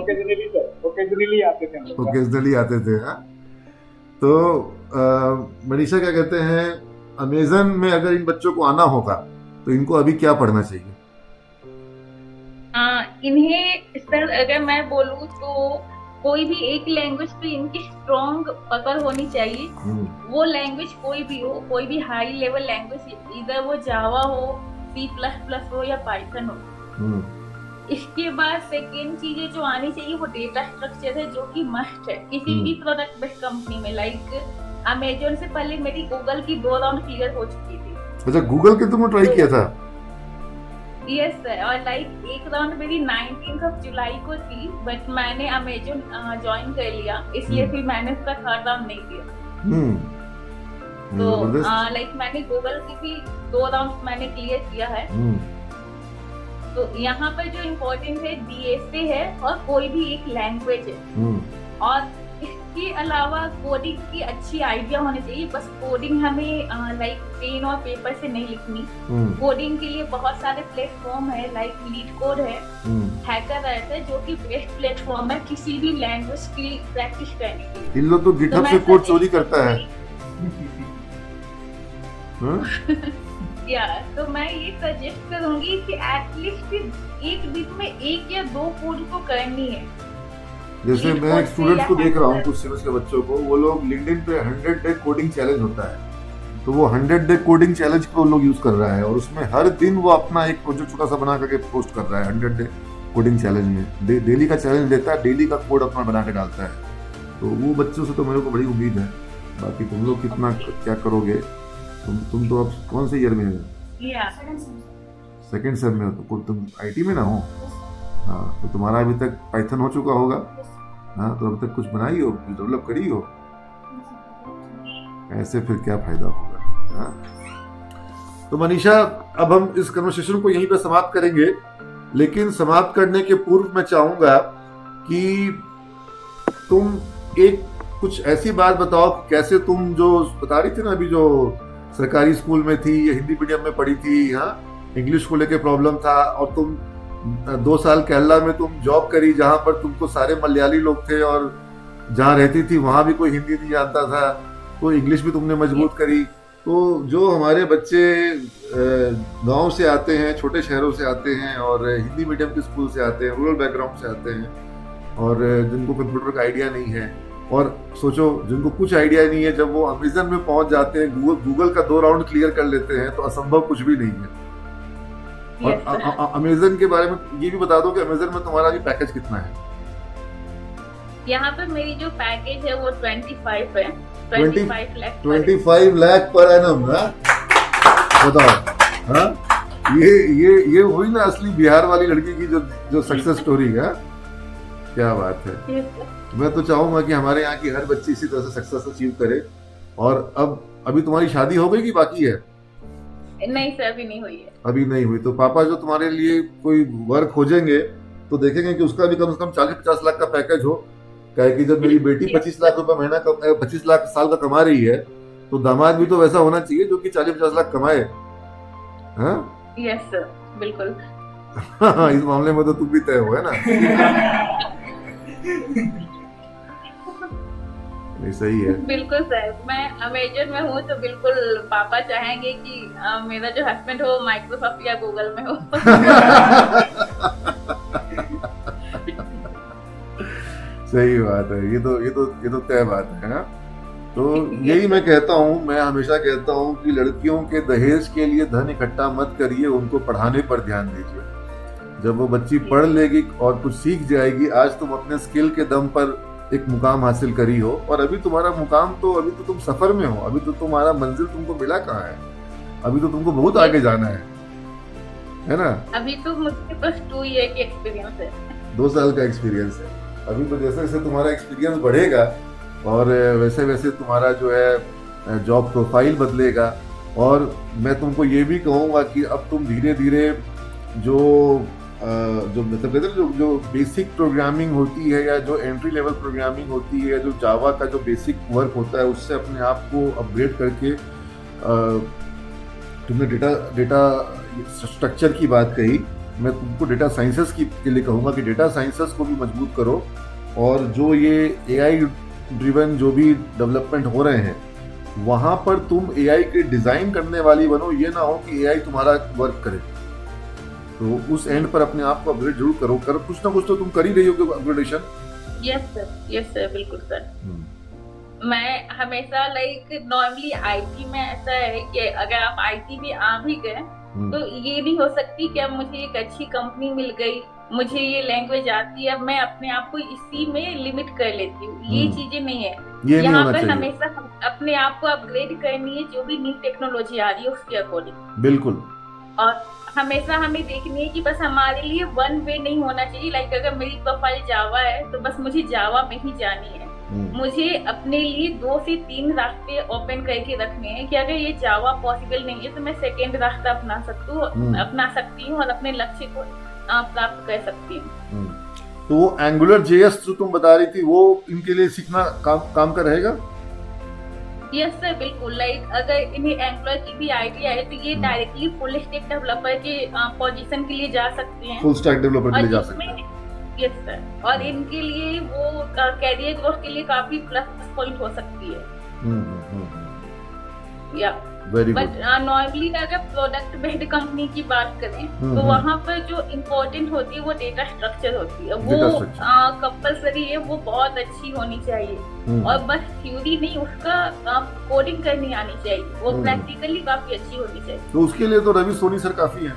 ओकेजनली आते थे हम लोग। ओकेजनली आते थे। हाँ, तो मनीषा क्या कहते हैं, अमेजन में अगर इन बच्चों को आना होगा तो इनको अभी क्या पढ़ना चाहिए? इन्हें सर अगर मैं बोलूँ तो कोई भी एक लैंग्वेज पे इनकी स्ट्रॉन्ग पकड़ होनी चाहिए। वो लैंग्वेज कोई भी हो, कोई भी हाई लेवल लैंग्वेज, इधर वो जावा हो, C++ हो या पाइथन हो। इसके बाद सेकेंड चीजें जो आनी चाहिए वो डेटा स्ट्रक्चर है, जो कि मस्ट है किसी भी प्रोडक्ट बेस्ड कंपनी में। लाइक अमेजन से पहले मेरी गूगल की 2 राउंड क्लियर हो चुकी थी। अच्छा, गूगल के तुमने ट्राई किया था? यस सर, और लाइक एक राउंड मेरी 19 जुलाई को थी, बट मैंने अमेजन ज्वाइन कर लिया, इसलिए फिर मैंने उसका 3rd राउंड नहीं दिया। तो लाइक मैंने गूगल की भी 2 राउंड मैंने क्लियर किया है। तो यहाँ पर जो इम्पोर्टेंट है DSA है और कोई भी एक लैंग्वेज है, और इसके अलावा कोडिंग की अच्छी आइडिया होनी चाहिए। बस कोडिंग हमें लाइक पेन और पेपर से नहीं लिखनी। कोडिंग के लिए बहुत सारे प्लेटफॉर्म है, लाइक LeetCode है, HackerRank है, जो कि बेस्ट प्लेटफॉर्म है किसी भी लैंग्वेज की प्रैक्टिस करने के लिए। इन लोग तो गिटहब से कोड चोरी करता है। या तो मैं ये सजेस्ट करूंगी कि एटलीस्ट एक दिन में 1 या 2 कोड को करनी है। जैसे मैं एक स्टूडेंट्स को देख रहा हूँ, कुछ सेमेस्टर के बच्चों को, वो लोग लिंक्डइन पे 100 डे कोडिंग चैलेंज होता है, तो वो 100 डे कोडिंग चैलेंज को लोग यूज कर रहा है, और उसमें हर दिन वो अपना एक प्रोजेक्ट छोटा सा बना करके पोस्ट कर रहा है 100 डे कोडिंग चैलेंज में। डेली का चैलेंज देता है, डेली का कोड अपना बना के डालता है। तो वो बच्चों से तो मेरे को बड़ी उम्मीद है। बाकी तुम लोग कितना क्या करोगे? तुम तो अब कौन से ईयर में हो? सेकेंड सेम में हो, तो तुम IT में ना हो? हाँ, तो तुम्हारा अभी तक पाइथन हो चुका होगा। हाँ, तो अभी तक कुछ बनाई हो, कुछ डेवलप करी हो? ऐसे फिर क्या फायदा होगा? हाँ, तो मनीषा, अब हम इस कन्वर्सेशन को यहीं पे समाप्त करेंगे, लेकिन समाप्त करने के पूर्व मैं चाहूंगा कि तुम एक कुछ ऐसी बात बताओ कि कैसे तुम जो बता रही थी ना अभी, जो सरकारी स्कूल में थी या हिंदी मीडियम में पढ़ी थी, हाँ, इंग्लिश को लेके प्रॉब्लम था, और तुम 2 साल केरला में तुम जॉब करी, जहाँ पर तुमको सारे मलयाली लोग थे, और जहाँ रहती थी वहाँ भी कोई हिंदी नहीं जानता था, तो इंग्लिश भी तुमने मजबूत करी। तो जो हमारे बच्चे गांव से आते हैं, छोटे शहरों से आते हैं, और हिंदी मीडियम के स्कूल से आते हैं, रूरल बैकग्राउंड से आते हैं, और जिनको कंप्यूटर का आइडिया नहीं है, और सोचो जिनको कुछ आइडिया नहीं है, जब वो अमेजन में पहुंच जाते हैं, गूगल का 2 राउंड क्लियर कर लेते हैं, तो असंभव कुछ भी नहीं है। और अमेजन के बारे में ये भी बता दो कि अमेजन में तुम्हारा ये पैकेज कितना है? यहाँ पे मेरी जो पैकेज है वो 25 है, 25 लाख पर एनम। बताओ, हाँ, ये हुई ना असली बिहार वाली लड़की की जो सक्सेस स्टोरी है। क्या बात है। मैं तो चाहूंगा कि हमारे यहाँ की हर बच्ची इसी तरह से सक्सेस अचीव करे। और अभी तुम्हारी शादी हो गई कि बाकी है? नहीं सर, अभी नहीं हुई है। अभी नहीं हुई, तो पापा जो तुम्हारे लिए कोई वर्क खोजेंगे तो देखेंगे कि उसका भी कम से कम 40-50 लाख का पैकेज हो। क्या कि जब मेरी बेटी 25 लाख रुपए महीना 25 लाख साल का कमा रही है, तो दामाद भी तो वैसा होना चाहिए जो कि 40-50 लाख कमाए। हाँ, यस सर, बिल्कुल। इस मामले में तो तुम भी तय हो, है ना? नहीं, सही है। बिल्कुल सर, मैं अमेजन में हूँ तो बिल्कुल पापा चाहेंगे कि मेरा जो हस्बैंड हो माइक्रोसॉफ्ट या गूगल में हो। सही बात है। ये तो तय बात है ना? तो यही मैं कहता हूँ, मैं हमेशा कहता हूँ कि लड़कियों के दहेज के लिए धन इकट्ठा मत करिए, उनको पढ़ाने पर ध्यान दीजिए। जब वो बच्ची पढ़ लेगी और कुछ सीख जाएगी, आज तुम अपने स्किल के दम पर एक मुकाम हासिल करी हो, और अभी तुम्हारा मुकाम तो, अभी तो तुम सफर में हो, अभी तो तुम्हारा मंजिल तुमको मिला कहाँ है, अभी तो तुमको बहुत आगे जाना है। है ना? अभी तो मुझे बस 2 ईयर की एक्सपीरियंस है। 2 साल का एक्सपीरियंस है। अभी तो जैसे जैसे तुम्हारा एक्सपीरियंस बढ़ेगा और वैसे वैसे तुम्हारा जो है जॉब प्रोफाइल बदलेगा। और मैं तुमको ये भी कहूँगा कि अब तुम धीरे धीरे जो जो मतलब कहते हैं जो बेसिक प्रोग्रामिंग होती है या जो एंट्री लेवल प्रोग्रामिंग होती है, जो जावा का जो बेसिक वर्क होता है, उससे अपने आप को अपग्रेड करके तुमने डेटा स्ट्रक्चर की बात कही। मैं तुमको डेटा साइंसेस के लिए कहूँगा कि डेटा साइंसेस को भी मजबूत करो। और जो ये एआई ड्रिवन जो भी डेवलपमेंट हो रहे हैं, वहाँ पर तुम एआई के डिज़ाइन करने वाली बनो। ये ना हो कि एआई तुम्हारा वर्क करे। तो उस एंड पर अपने आप को अपग्रेड जरूर करो। कुछ ना कुछ तो तुम कर ही रही हो अपग्रेडेशन। यस सर, बिल्कुल सर। मैं हमेशा नॉर्मली आईटी में ऐसा है कि अगर आप आईटी में आ भी गए तो ये नहीं हो सकती कि अब मुझे एक अच्छी कंपनी मिल गई, मुझे ये लैंग्वेज आती है, अब मैं अपने आप को इसी में लिमिट कर लेती हूँ। ये चीजें नहीं है। यहाँ पर हमेशा अपने आप को अपग्रेड करनी है, जो भी न्यू टेक्नोलॉजी आ रही है उसके अकॉर्डिंग। बिल्कुल। और हमेशा हमें देखनी है कि बस हमारे लिए वन वे नहीं होना चाहिए। अगर मेरी प्रोफाइल जावा है तो बस मुझे जावा में ही जानी है। मुझे अपने लिए 2 से 3 रास्ते ओपन करके रखने हैं कि अगर ये जावा पॉसिबल नहीं है तो मैं सेकेंड रास्ता अपना सकती हूँ और अपने लक्ष्य को प्राप्त कर सकती हूँ। तो वो एंगुलर जेएस जो तुम बता रही थी, वो इनके लिए सीखना काम का रहेगा? यस सर, बिल्कुल। अगर इन्हें एंगुलर की भी आइडिया है तो ये डायरेक्टली फुल स्टैक डेवलपर के पोजीशन के लिए जा सकते हैं। फुल स्टैक डेवलपर के लिए जा सकते हैं। Yes sir. और इनके लिए वो कैरियर ग्रोथ के लिए काफी प्लस पॉइंट हो सकती है। या बट नॉर्मली अगर प्रोडक्ट बेस्ड कंपनी की बात करें तो वहाँ पर जो इम्पोर्टेंट होती है वो डेटा स्ट्रक्चर होती है। वो कंपलसरी है, वो बहुत अच्छी होनी चाहिए। और बस थ्योरी नहीं, उसका कोडिंग करनी आनी चाहिए। वो प्रैक्टिकली काफी अच्छी होनी चाहिए। तो उसके लिए तो रवि सोनी सर काफी है।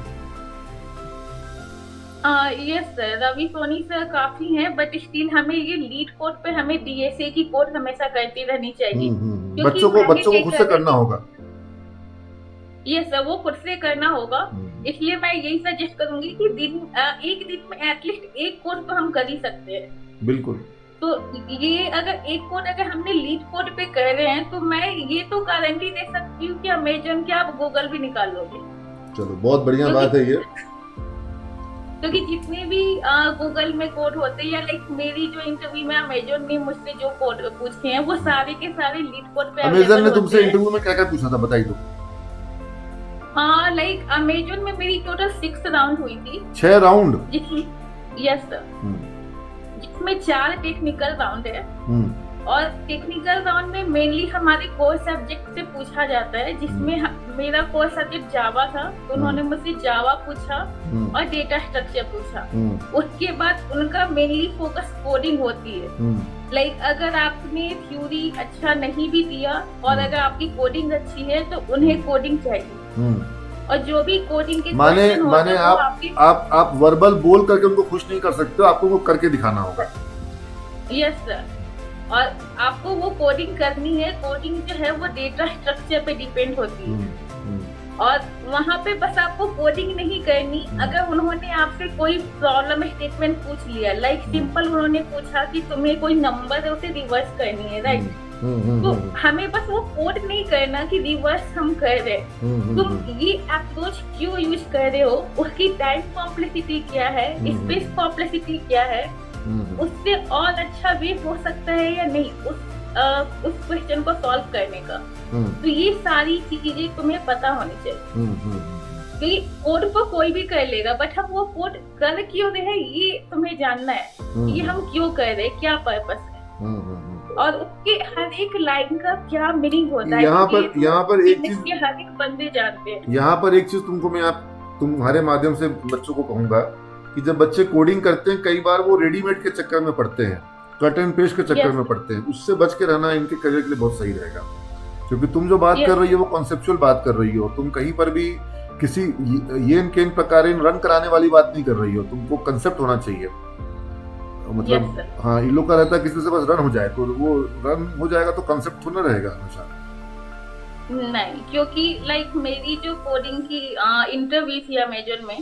Yes sir, Ravi Soni sir काफी हैं, बट स्टिल हमें ये लीड कोड पे हमें डीएसए की कोड हमेशा करती रहनी चाहिए। बच्चों को खुद से करना होगा। यस सर, वो खुद से करना होगा। इसलिए मैं यही सजेस्ट करूंगी कि एक दिन में एटलीस्ट एक कोड तो हम कर ही सकते हैं। बिल्कुल। तो ये अगर एक कोड अगर हमने लीड कोड पे कर रहे हैं तो मैं ये तो गारंटी दे सकती हूँ कि अमेजन के आप गूगल भी निकाल लोगे। चलो, बहुत बढ़िया बात है ये। क्योंकि जितने भी गूगल में कोड होते हैं या मेरी जो इंटरव्यू में अमेजन ने मुझसे जो कोड पूछे हैं वो सारे के सारे लीड कोड पे अमेजन ने तुमसे इंटरव्यू में क्या क्या पूछा था, बताइए तो। हाँ, अमेजन में मेरी टोटल 6 राउंड हुई थी। 6 राउंड? Yes sir. जिसमें 4 टेक्निकल राउंड है। और टेक्निकल राउंड में मेनली हमारे कोर सब्जेक्ट से पूछा जाता है, जिसमें मेरा कोर सब्जेक्ट जावा था तो उन्होंने मुझसे जावा पूछा और डेटा स्ट्रक्चर पूछा। उसके बाद उनका मेनली फोकस कोडिंग होती है। अगर आपने थ्योरी अच्छा नहीं भी दिया और अगर आपकी कोडिंग अच्छी है तो उन्हें कोडिंग चाहिए। और जो भी कोडिंग के माने आप वर्बल बोल करके उनको खुश नहीं कर सकते, आपको वो करके दिखाना होगा। Yes sir. और आपको वो कोडिंग करनी है। कोडिंग जो है वो डेटा स्ट्रक्चर पे डिपेंड होती है। और वहाँ पे बस आपको कोडिंग नहीं करनी। अगर उन्होंने आपसे कोई प्रॉब्लम स्टेटमेंट पूछ लिया, सिंपल उन्होंने पूछा कि तुम्हें कोई नंबर है उसे रिवर्स करनी है, राइट? तो हमें बस वो कोड नहीं करना कि रिवर्स हम कर रहे हैं। तुम ये अप्रोच क्यों यूज कर रहे हो, उसकी टाइम कॉम्प्लेक्सिटी क्या है, स्पेस कॉम्प्लेक्सिटी क्या है, उससे और अच्छा वे हो सकता है या नहीं उस क्वेश्चन को सॉल्व करने का। तो ये सारी चीजें तुम्हें पता होनी चाहिए। क्योंकि कोड को कोई भी कर लेगा, बट हम वो कोड कर क्यों रहे हैं ये तुम्हें जानना है। ये हम क्यों कर रहे हैं, क्या पर्पस है, और उसके हर एक लाइन का क्या मीनिंग होता है। यहाँ पर एक चीज हर एक बंदे जानते हैं। यहाँ पर एक चीज तुम्हारे माध्यम से बच्चों को कहूंगा कि जब बच्चे कोडिंग करते हैं, कई बार वो रेडीमेड के चक्कर में पड़ते हैं, कट एंड पेस्ट के चक्कर में पड़ते हैं। उससे बच के रहना इनके करियर के लिए बहुत सही रहेगा। क्योंकि तुम जो बात कर रही हो वो कॉन्सेप्चुअल बात कर रही हो। तुम कहीं पर भी किसी येन केन प्रकार रन कराने वाली बात नहीं कर रही हो। तुमको कंसेप्ट होना चाहिए। मतलब हाँ, इन लोग का रहता है किसी से बस रन हो जाए, तो वो रन हो जाएगा तो कंसेप्ट होना रहेगा हमेशा। नहीं, क्योंकि मेरी जो कोडिंग की इंटरव्यू थी अमेजन में,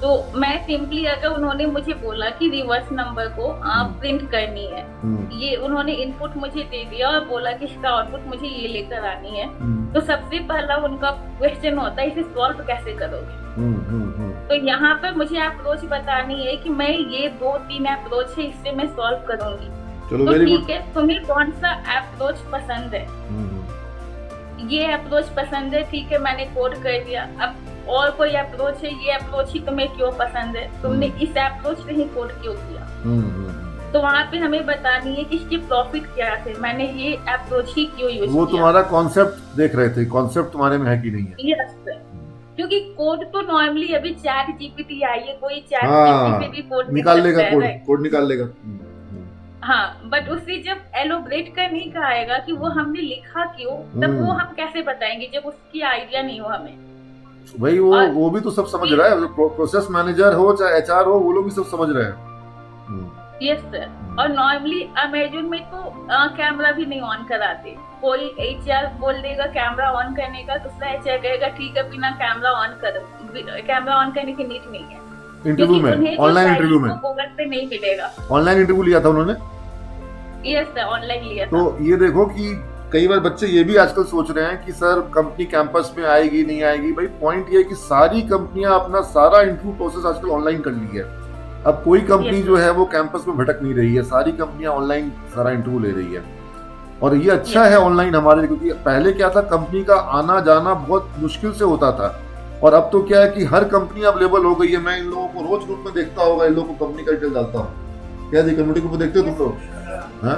तो मैं सिंपली अगर उन्होंने मुझे बोला कि रिवर्स नंबर को प्रिंट करनी है, ये उन्होंने इनपुट मुझे दे दिया और बोला कि इसका आउटपुट मुझे ये लेकर आनी है, तो सबसे पहला उनका क्वेश्चन होता है इसे सॉल्व कैसे करोगे। तो यहाँ पर मुझे अप्रोच बतानी है कि मैं ये 2-3 अप्रोच है, इससे मैं सॉल्व करूंगी। तो ठीक है, तुम्हें कौन सा अप्रोच पसंद है? ये अप्रोच पसंद है, ठीक है, मैंने कोड कर दिया। अब और कोई अप्रोच है, ये अप्रोच ही तुम्हें क्यों पसंद है, तुमने इस अप्रोच से ही कोड क्यों किया? तो वहाँ पे हमें बतानी है कि इसके प्रॉफिट क्या थे, मैंने ये अप्रोच ही क्यों यूज किया। वो तुम्हारा कॉन्सेप्ट देख रहे थे, कॉन्सेप्ट तुम्हारे में है कि नहीं है? यस, क्योंकि कोड तो नॉर्मली अभी चैट जीपीटी आई है, कोई चैट जीपीटी से भी कोड निकाल लेगा, कोड निकाल लेगा। हाँ, बट उससे जब एलोब्रेट करने का आएगा कि वो हमने लिखा क्यों, तब वो हम कैसे बताएंगे जब उसकी आइडिया नहीं हो हमें। भाई वो भी तो सब समझ रहा है, प्रोसेस मैनेजर हो चाहे एचआर हो, वो लोग भी सब समझ रहे हैं। यस सर, और नॉर्मली अमेजन में तो कैमरा भी नहीं ऑन कराते। कोई एचआर बोल देगा कैमरा ऑन करने का, दूसरा एचआर कहेगा ठीक है बिना कैमरा ऑन करने की नीड नहीं है। इंटरव्यू में, ऑनलाइन इंटरव्यू में गूगल पे नहीं मिलेगा। ऑनलाइन इंटरव्यू लिया था उन्होंने? यस सर, ऑनलाइन लिया था। तो ये देखो कि कई बार बच्चे ये भी आजकल सोच रहे हैं कि सर कंपनी कैंपस में आएगी नहीं आएगी। भाई पॉइंट ये है कि सारी कंपनियां अपना सारा इंटरव्यू प्रोसेस आजकल ऑनलाइन कर ली है। अब कोई कंपनी जो है वो कैंपस में भटक नहीं रही है, सारी कंपनियां ऑनलाइन सारा इंटरव्यू ले रही है। और ये अच्छा है ऑनलाइन हमारे लिए, क्योंकि पहले क्या था, कंपनी का आना जाना बहुत मुश्किल से होता था, और अब तो क्या है कि हर कंपनी अवेलेबल हो गई है। मैं इन लोगों को रोज ग्रुप में देखता होगा, इन लोगों को कंपनी का डिटेल डालता हूँ। क्या कम्युनिटी ग्रुप में देखते हो तुम लोग? हाँ,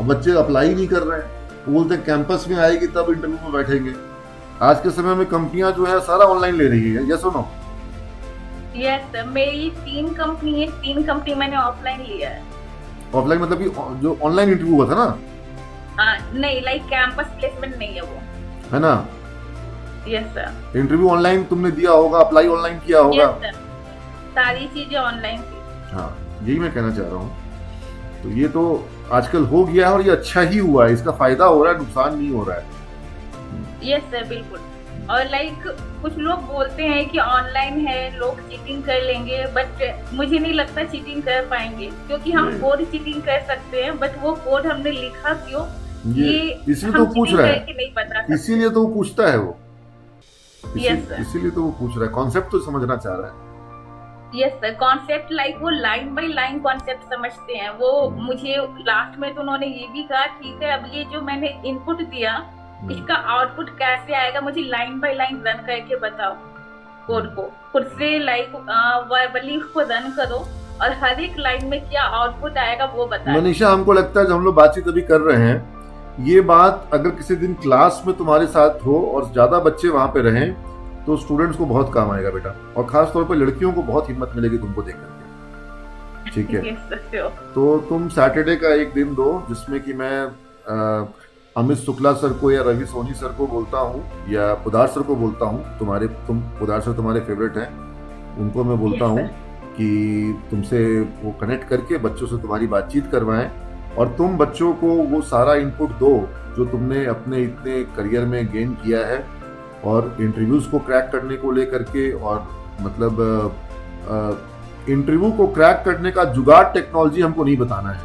अब बच्चे अप्लाई नहीं कर रहे हैं, वो बोलते हैं कैंपस में आएगी तब इंटरव्यू में बैठेंगे। आज के समय में कंपनियां जो है सारा ऑनलाइन ले रही है। यस और नो? यस सर, मेरी 3 कंपनी है, 3 कंपनी मैंने ऑफलाइन लिया है। ऑफलाइन मतलब कि जो ऑनलाइन इंटरव्यू हुआ था ना? नहीं, कैंपस प्लेसमेंट नहीं है वो, है ना? Yes sir. इंटरव्यू ऑनलाइन तुमने दिया होगा, अप्लाई ऑनलाइन किया होगा? यस सर, सारी चीजें ऑनलाइन थी। हाँ, यही मैं कहना चाह रहा हूँ। तो ये तो आजकल हो गया है और ये अच्छा ही हुआ है, इसका फायदा हो रहा है, नुकसान नहीं हो रहा है। यस सर, बिल्कुल। और कुछ लोग बोलते हैं कि ऑनलाइन है, लोग चीटिंग कर लेंगे, बट मुझे नहीं लगता चीटिंग कर पाएंगे, क्योंकि हम कोड चीटिंग कर सकते हैं, बट वो कोड हमने लिखा क्यों, ये इसलिए तो पूछ रहा है, नहीं पता, इसीलिए तो वो पूछता है वो। यस सर, इसीलिए तो वो पूछ रहा है, कॉन्सेप्ट तो समझना चाह रहा है। यस सर, कॉन्सेप्ट वो लाइन बाय लाइन कॉन्सेप्ट समझते हैं वो। मुझे लास्ट में तो उन्होंने ये भी कहा ठीक है, अब ये जो मैंने इनपुट दिया इसका आउटपुट कैसे आएगा, मुझे लाइन बाय लाइन रन करके बताओ कोड को, खुद से वर्बली उसको रन करो और हर एक लाइन में क्या आउटपुट आएगा वो बताओ। मनीषा, हमको लगता है जब हम लोग बातचीत अभी कर रहे हैं, ये बात अगर किसी दिन क्लास में तुम्हारे साथ हो और ज्यादा बच्चे वहां पे रहें तो स्टूडेंट्स को बहुत काम आएगा बेटा, और खास तौर पर लड़कियों को बहुत हिम्मत मिलेगी तुमको देख करके। ठीक है? तो तुम सैटरडे का एक दिन दो जिसमें कि मैं अमित शुक्ला सर को या रवि सोनी सर को बोलता हूँ या पुदार सर को बोलता हूँ, पुदार सर तुम्हारे फेवरेट हैं, उनको मैं बोलता हूँ कि तुमसे वो कनेक्ट करके बच्चों से तुम्हारी बातचीत करवाएं और तुम बच्चों को वो सारा इनपुट दो जो तुमने अपने इतने करियर में गेन किया है, और इंटरव्यूज को क्रैक करने को लेकर के, और मतलब इंटरव्यू को क्रैक करने का जुगाड़ टेक्नोलॉजी हमको नहीं बताना है,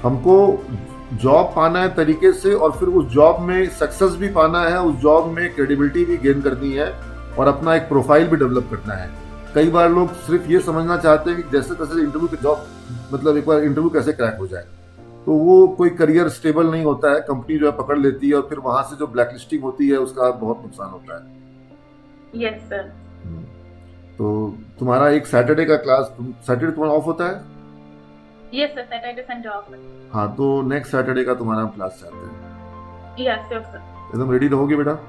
हमको जॉब पाना है तरीके से, और फिर उस जॉब में सक्सेस भी पाना है, उस जॉब में क्रेडिबिलिटी भी गेन करनी है, और अपना एक प्रोफाइल भी डेवलप करना है। कई बार लोग सिर्फ ये समझना चाहते हैं कि जैसे तैसे इंटरव्यू की जॉब, मतलब एक बार इंटरव्यू कैसे क्रैक हो जाए, तो वो कोई करियर स्टेबल नहीं होता है, कंपनी जो है पकड़ लेती है और फिर वहां से जो ब्लैकलिस्टिंग होती है उसका बहुत नुकसान होता है। Yes sir. तो तुम्हारा एक सैटरडे का क्लास, सैटरडे तुम्हारा ऑफ होता है? Yes sir, Saturday Sunday off है। हाँ, तो नेक्स्ट सैटरडे का तुम्हारा क्लास चाहते हैं? Yes sir. एकदम रेडी रहोगे बेटा?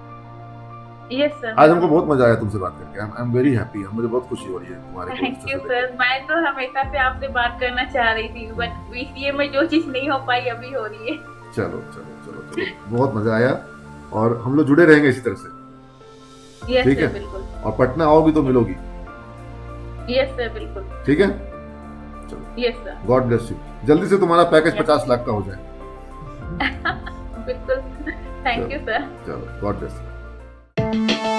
Yes sir. आज हमको बहुत मजा आया तुमसे बात करके, आई एम वेरी हैप्पी, मुझे बहुत खुशी हो रही है तुम्हारे। थैंक यू सर, मैं तो हमेशा से आपसे बात करना चाह रही थी, बट बीसीए में जो चीज नहीं हो पाई अभी हो रही है। चलो चलो चलो चलो, बहुत मजा आया, और हम लोग जुड़े रहेंगे इसी तरह से। यस ठीक सर, है? बिल्कुल। और पटना आओगी तो मिलोगी। यस सर, बिल्कुल। ठीक है, चलो। Yes sir. God bless you. जल्दी से तुम्हारा पैकेज 50 लाख का हो जाए। बिल्कुल, थैंक यू सर। चलो, गॉड ब्लेस।